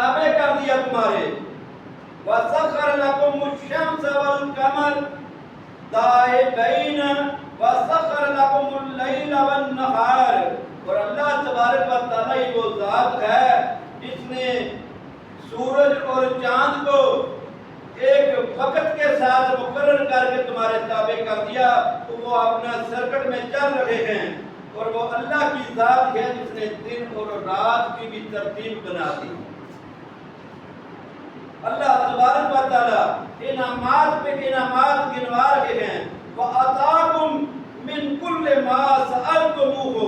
تابع کر دیا تمہارے. وَسَخَّرَ لَكُمُ الشَّمْسَ وَالْقَمَرَ دَائِبَيْنَ وَسَخَّرَ لَكُمُ اللَّيْلَ وَالنَّهَارَ. اور اللہ تبارک و تعالیٰ ہی وہ ذات ہے جس نے سورج اور چاند کو ایک وقت کے ساتھ مقرر کر کے تمہارے تابع کر دیا تو وہ اپنا سرکٹ میں چل رہے ہیں. اور وہ اللہ کی ذات ہے جس نے دن اور رات کی بھی ترتیب بنا دی. اللہ تبارک و تعالی انعامات پہ انعامات گنوا رہے ہیں. وَآتَاكُم مِّن كُلِّ مَا سَأَلْتُمُوهُ.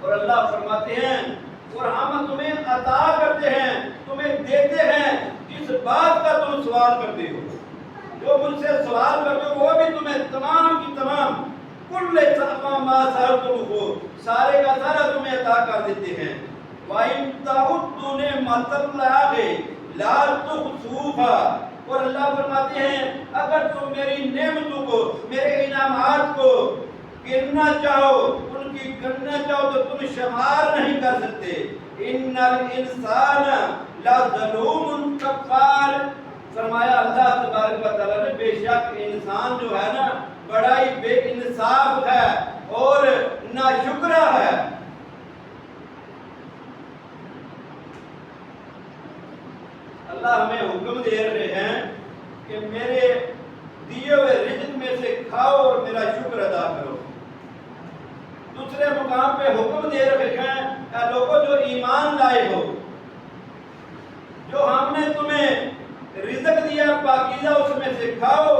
اور اللہ فرماتے ہیں اور ہم تمہیں عطا کرتے ہیں, تمہیں دیتے ہیں جس بات کا تم سوال کرتے ہو. جو مجھ سے سوال کرتے ہو وہ بھی تمہیں تمام کی تمام کل ما سألتموه سارے کا سارا تمہیں عطا کر دیتے ہیں. وَإِن تَعُدُّوا نِعْمَتَ اللَّهِ لَا تُحْصُوهَا. اور اللہ فرماتے ہیں اگر تم میری نعمتوں کو میرے انعامات کو گننا چاہو ان کی گننا چاہو تو تم شمار نہیں کر سکتے. ان الانسان لظلوم کفار. فرمایا اللہ تبارک و تعالیٰ نے بے شک انسان جو ہے نا بڑا ہی بے انصاف ہے اور ناشکرا ہے. اللہ ہمیں حکم دے رہے ہیں کہ میرے دیے ہوئے رزق میں سے کھاؤ اور میرا شکر ادا کرو. دوسرے مقام پہ حکم دے رہے ہیں اے لوگوں جو ایمان لائے ہو, جو ہم نے تمہیں رزق دیا پاکیزہ اس میں سے کھاؤ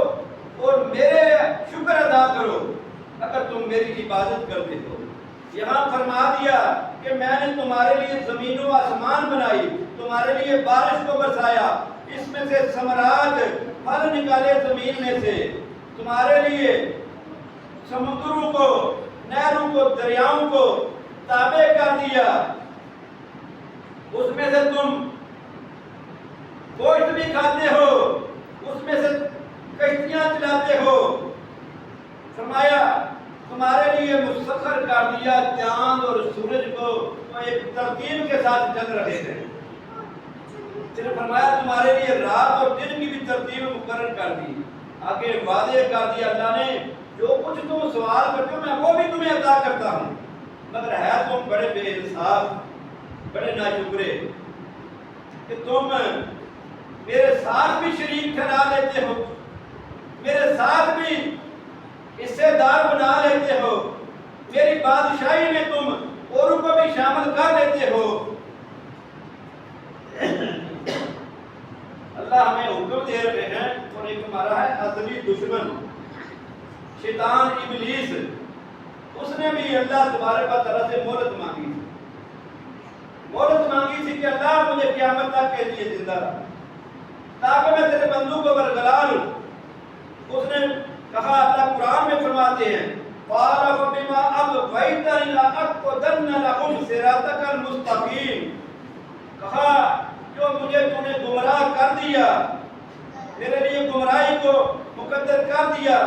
اور میرے شکر ادا کرو اگر تم میری عبادت کرتے ہو. یہاں فرما دیا کہ میں نے تمہارے لیے زمین و آسمان بنائی, تمہارے لیے بارش کو برسایا, اس میں سے ثمرات پھل نکالے زمین میں سے, تمہارے لیے سمندروں کو نہروں کو دریاؤں کو تابع کر دیا, اس میں سے تم گوشت بھی کھاتے ہو, اس میں سے کشتیاں چلاتے ہو. فرمایا تمہارے لیے مسخر کر دیا چاند اور سورج کو وہ ایک ترتیب کے ساتھ چل رہے تھے. پھر فرمایا تمہارے لیے رات اور دن کی بھی ترتیب مقرر کر دی. آگے وعدے کر دیا اللہ نے جو کچھ تم سوال کرتے ہو میں وہ بھی تمہیں عطا کرتا ہوں, مگر ہے تم بڑے بے انصاف بڑے ناشکرے کہ تم میرے ساتھ بھی شریک ٹھہرا لیتے ہو, میرے ساتھ بھی حصے دار بنا لیتے ہو, میری بادشاہی میں تم اوروں کو بھی شامل کر لیتے ہو. اللہ ہمیں حکم دے رہے ہیں اور ایک ہمارا ہے ازلی دشمن شیطان ابلیس, اس نے بھی اللہ تبارک و تعالیٰ سے مہلت مانگی تھی کہ اللہ مجھے قیامت تک کے لیے زندہ رکھ تاکہ میں تیرے بندوں کو برگلا لوں. اس نے کہا اللہ قرآن میں فرماتے ہیں قَالَ فَبِمَا أَغْوَيْتَنِي لَأَقْعُدَنَّ لَهُمْ صِرَاطَكَ الْمُسْتَقِيمَ. کہا جو مجھے تو نے گمراہ کر دیا, میرے لیے گمراہی کو مقدر کر دیا,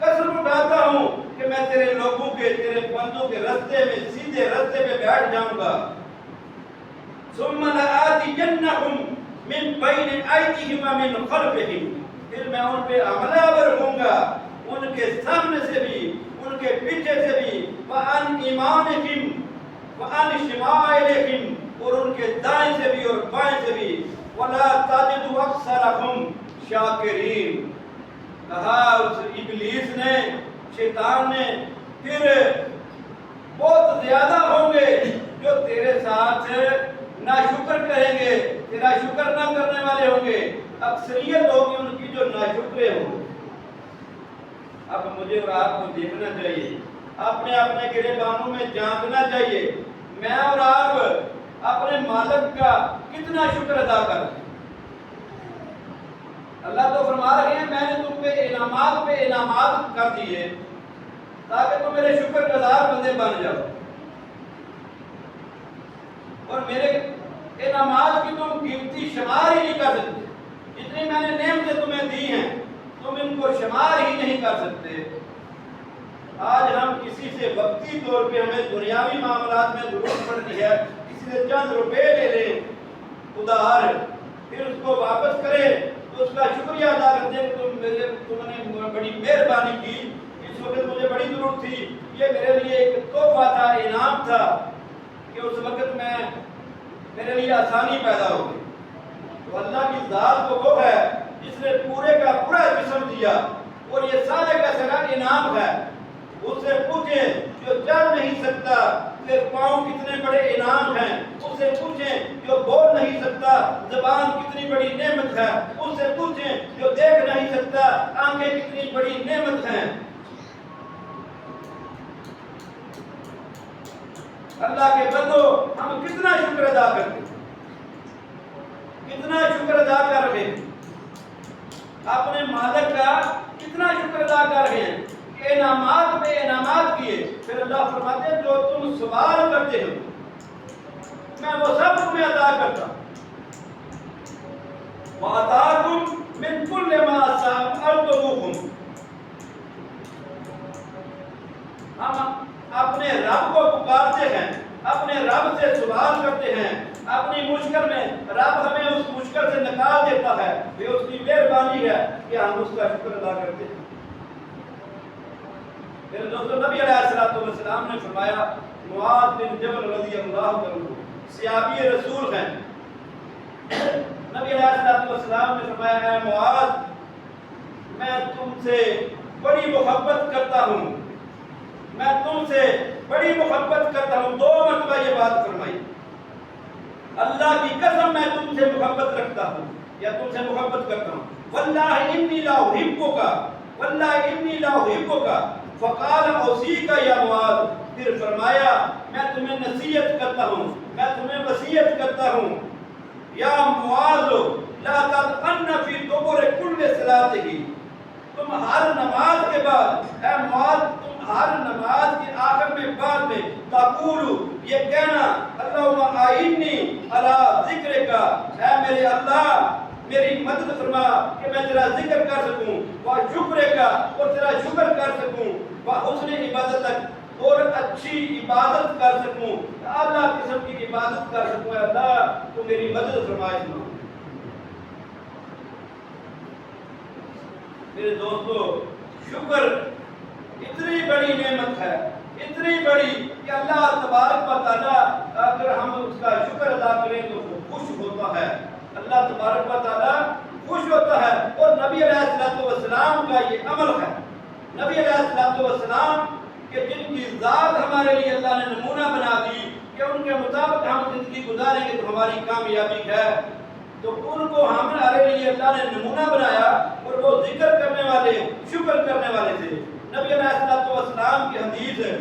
قسم اٹھاتا ہوں کہ میں تیرے لوگوں کے تیرے بندوں کے رستے میں سیدھے رستے پہ بیٹھ جاؤں گا. ثُمَّ لَآتِيَنَّهُمْ من بین ایدیہم ومن خلفہم. پھر میں ان پہ حملہ آور ہوں گا, ان کے سامنے سے بھی ان کے پیچھے سے بھی, وعن ایمانہم وعن شمائلہم اور ان کے دائیں سے بھی اور بائیں سے بھی, ولا تجد اکثرہم شاکرین. کہا اس ابلیس نے شیطان نے پھر بہت زیادہ ہوں گے جو تیرے ساتھ ناشکر کریں گے, تیرا شکر نہ کرنے والے ہوں گے. اکثریت ہوگی ان کی جو ناشکرے ہوں. اب مجھے اور آپ کو دیکھنا چاہیے, اپنے اپنے گریبانوں میں جانچنا چاہیے میں اور آپ اپنے مالک کا کتنا شکر ادا کریں. اللہ تو فرما رہے ہیں میں نے تم پہ انعامات کر دیے تاکہ تم میرے شکر گزار بندے بن جاؤ, اور میرے انعامات کی تم قیمتی شمار ہی نہیں کر سکتے. جتنی میں نے نعمتیں تمہیں دی ہیں تم ان کو شمار ہی نہیں کر سکتے. آج ہم کسی سے وقتی طور پہ ہمیں دنیاوی معاملات میں ضرورت پڑتی ہے, کسی سے چند روپے لے لیں ادھار, پھر اس کو واپس کرے تو اس کا شکریہ ادا کرتے ہیں کہ تم نے بڑی مہربانی کی، اس وقت مجھے بڑی ضرورت تھی، یہ میرے لیے ایک تحفہ تھا، انعام تھا کہ اس وقت میرے لیے آسانی پیدا ہو گئی۔ تو اللہ کی ذات تو وہ ہے جس نے پورے کا پورا جسم دیا اور یہ سارے کا سارا انعام ہے۔ اس سے پوچھیں جو چل نہیں سکتا کہ پاؤں کتنے بڑے انعام ہیں، اس سے پوچھیں جو بول نہیں سکتا زبان کتنی بڑی نعمت ہے، اس سے پوچھیں جو دیکھ نہیں سکتا آنکھیں کتنی بڑی نعمت ہیں۔ اللہ کے بندو ہم کتنا شکر ادا کرتے ہیں، کتنا شکر ادا کر رہے ہیں، اپنے مالک کا کتنا شکر ادا کر رہے ہیں کہ انعامات پہ انعامات کیے۔ پھر اللہ فرماتے ہیں جو تم سوال کرتے ہو میں وہ سب تمہیں عطا کرتا ہوں۔ وَأَتَاكُمْ مِنْ كُلِّ مَا سَأَلْتُمُوهُ، ہم اپنے رب کو پکارتے ہیں، اپنے رب سے سوال کرتے ہیں، اپنی مشکل میں رب ہمیں اس مشکل سے نکال دیتا ہے، یہ اس کی مہربانی ہے کہ ہم اس کا شکر ادا کرتے ہیں۔ میرے دوستو، نبی علیہ السلام نے فرمایا، معاذ بن جبل رضی اللہ عنہ صحابی رسول ہیں، نبی علیہ السلام نے فرمایا، اے معاذ میں تم سے بڑی محبت کرتا ہوں، میں تم سے بڑی محبت کرتا ہوں۔ 2 مرتبہ یہ بات فرمائی، اللہ کی قسم میں تم سے محبت رکھتا ہوں یا تم سے محبت کرتا ہوں، واللہ انی لا احبک، واللہ انی لا احبک، فقال اوصیک یا معاذ، پھر فرمایا میں تمہیں نصیحت کرتا ہوں، میں تمہیں وصیت کرتا ہوں، یا معاذ لا تضعن فی دبر کل صلاۃ، تم ہر نماز کے بعد، اے معاذ تم ہر نماز کے آخر میں بعد میں تقول، یہ کہنا، اللہم اعنی علی ذکرک، اے میرے اللہ میری مدد فرما کہ میں تیرا ذکر کر سکوں، وشکرک، اور تیرا شکر کر سکوں، وحسن عبادتک، اور اچھی عبادت کر سکوں، اعلیٰ قسم کی عبادت کر سکوں۔ اے اللہ تو میری مدد فرمائے۔ میرے دوستو، شکر اتنی بڑی نعمت ہے، اتنی بڑی کہ اللہ تبارک و تعالیٰ اگر ہم اس کا شکر ادا کریں تو وہ خوش ہوتا ہے، اللہ تبارک و تعالیٰ خوش ہوتا ہے۔ اور نبی علیہ السلام کا یہ عمل ہے، نبی علیہ السلام کہ جن کی ذات ہمارے لیے اللہ نے نمونہ بنا دی کہ ان کے مطابق ہم زندگی گزاریں گے تو ہماری کامیابی ہے، تو ان کو ہمارے لیے اللہ نے نمونہ بنایا، اور وہ ذکر کرنے والے، شکر کرنے والے تھے۔ نبی علیہ السلام کی حدیث ہے،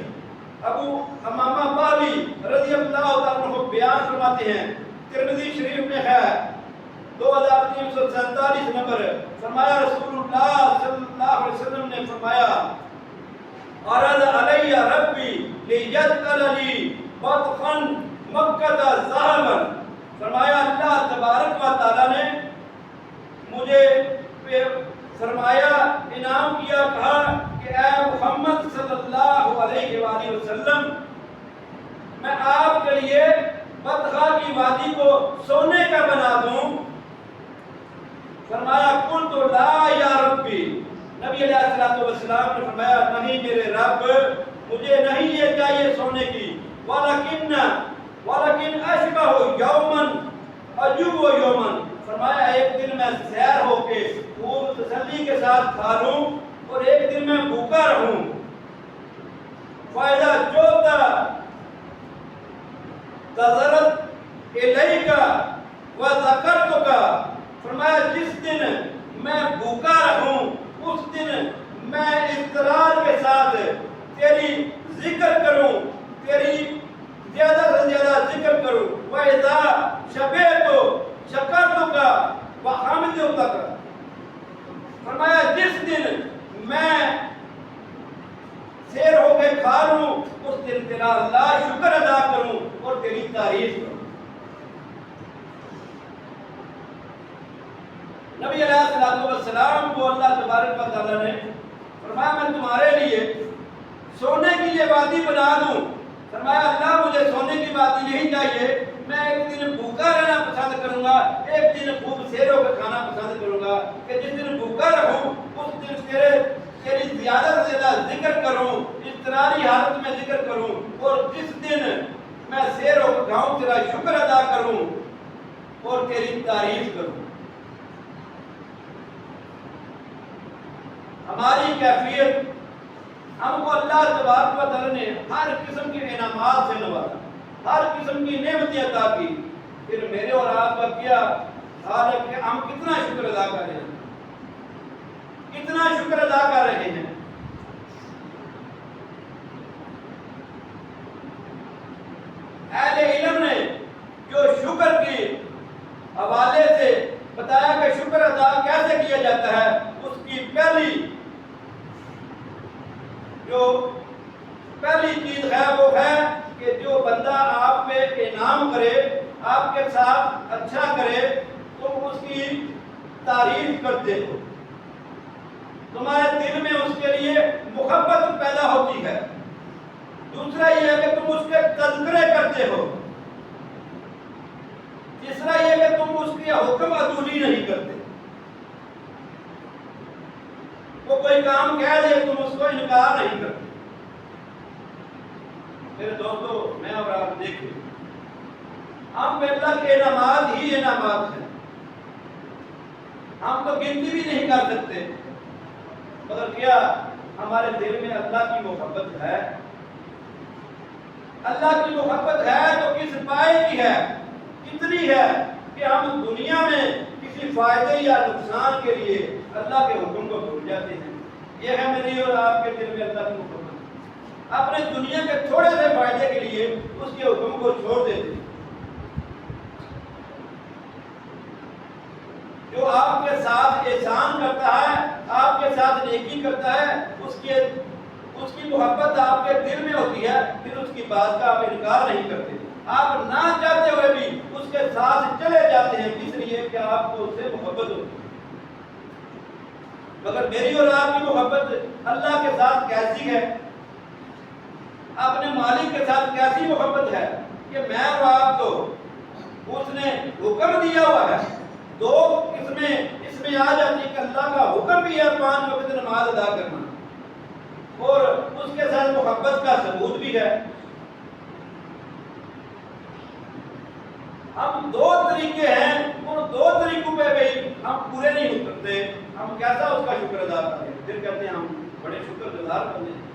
ابو امامہ باہلی رضی اللہ عنہ بیان فرماتے ہیں، ترمذی شریف میں ہے 2347 نمبر، فرمایا رسول اللہ صلی اللہ علیہ وسلم نے فرمایا، عرض علی ربی لیجعل لی بطخا مکہ ذہبا، فرمایا اللہ تبارک و تعالیٰ نے مجھے فرمایا، انعام کیا، کہا کہ اے محمد صلی اللہ علیہ وآلہ وسلم میں آپ کے لیے بطخا کی وادی کو سونے کا بنا دوں، فرمایا قلت لا یا ربی، نبی علیہ السلام نے فرمایا نہیں میرے رب، مجھے نہیں یہ چاہیے سونے کی، ولیکن اشبہ یومن اجوب یومن، فرمایا ایک دن میں سیر ہو کے خوب تسلی کے ساتھ کھا لوں اور ایک دن میں بھوکا رہوں، فائدہ جوتا تذرت الیک وذکرتک، فرمایا جس دن میں بھوکا رہوں اس دن میں اضطرار کے ساتھ تیری ذکر کروں، تیری زیادہ سے زیادہ ذکر کروں، وَإِذَا شَبِعْتُ شَكَرْتُكَ وَحَمِدْتُكَ، فرمایا جس دن میں سیر ہو کے کھا لوں اس دن تیرا اللہ شکر ادا کروں اور تیری تعریف کروں۔ نبی علیہ السلام کو اللہ تبارک و تعالیٰ نے فرمایا میں تمہارے لیے سونے کی یہ وادی بنا دوں، فرمایا اللہ مجھے سونے کی وادی نہیں چاہیے، میں ایک دن بھوکا رہنا پسند کروں گا، ایک دن خوب کہ جس دن بھوکا رہوں اس دن تیری زیادہ سے زیادہ ذکر کروں، اضطراری حالت میں ذکر کروں، اور جس دن میں سیر و گاؤں تیرا شکر ادا کروں اور تیری تعریف کروں۔ ہماری کیفیت، ہم کو اللہ تبارک و تعالی نے ہر قسم کے انعامات سے نوازا، ہر قسم کی نعمتیں عطا کی، پھر میرے اور آپ کا کیا حال ہے کہ ہم کتنا شکر ادا کر رہے ہیں، کتنا شکر ادا کر رہے ہیں۔ اہل علم نے جو شکر کے حوالے سے بتایا کہ شکر ادا کیسے کیا جاتا ہے، اس کی پہلی چیز ہے وہ ہے کہ جو بندہ آپ پہ انعام کرے، آپ کے ساتھ اچھا کرے، تم اس کی تعریف کرتے ہو، تمہارے دل میں اس کے لیے محبت پیدا ہوتی ہے۔ دوسرا یہ ہے کہ تم اس کے تذکرے کرتے ہو۔ تیسرا یہ کہ تم اس کی حکم عدولی نہیں کرتے، وہ کوئی کام کہہ دے تم اس کو انکار نہیں کرتے۔ میرے دوستو، میں اور آپ دیکھیں، ہم پہ اللہ کے انعامات ہی انعامات ہیں، ہم تو گنتی بھی نہیں کر سکتے، مگر کیا ہمارے دل میں اللہ کی محبت ہے؟ اللہ کی محبت ہے تو کس پائے کی ہے، کتنی ہے کہ ہم دنیا میں کسی فائدے یا نقصان کے لیے اللہ کے حکم کو بھول جاتے ہیں۔ یہ ہے میری اور آپ کے دل میں اللہ کی محبت، اپنے دنیا کے تھوڑے سے فائدے کے لیے اس کے حکم کو چھوڑ دیتے ہیں۔ جو آپ کے ساتھ احسان کرتا ہے، آپ کے ساتھ نیکی کرتا ہے، اس کی محبت آپ کے دل میں ہوتی ہے، پھر اس کی بات کا آپ انکار نہیں کرتے، آپ نہ چاہتے ہوئے بھی اس کے ساتھ چلے جاتے ہیں، اس لیے کہ آپ کو اس سے محبت ہوتی ہے۔ مگر میری اور آپ کی محبت اللہ کے ساتھ کیسی ہے، اپنے مالک کے ساتھ کیسی محبت ہے کہ میں اور آپ تو اس نے حکم دیا ہوا ہے، دو قسمیں اس میں آ جاتی ہیں کہ اللہ کا حکم بھی ہے 5 وقت نماز ادا کرنا، اور اس کے ساتھ محبت کا ثبوت بھی ہے۔ ہم 2 طریقے ہیں، ان 2 طریقوں پہ بھی ہم پورے نہیں اترتے، ہم کیسا اس کا شکر ادا کرتے ہیں، پھر کہتے ہیں ہم بڑے شکر گزار بندے ہیں۔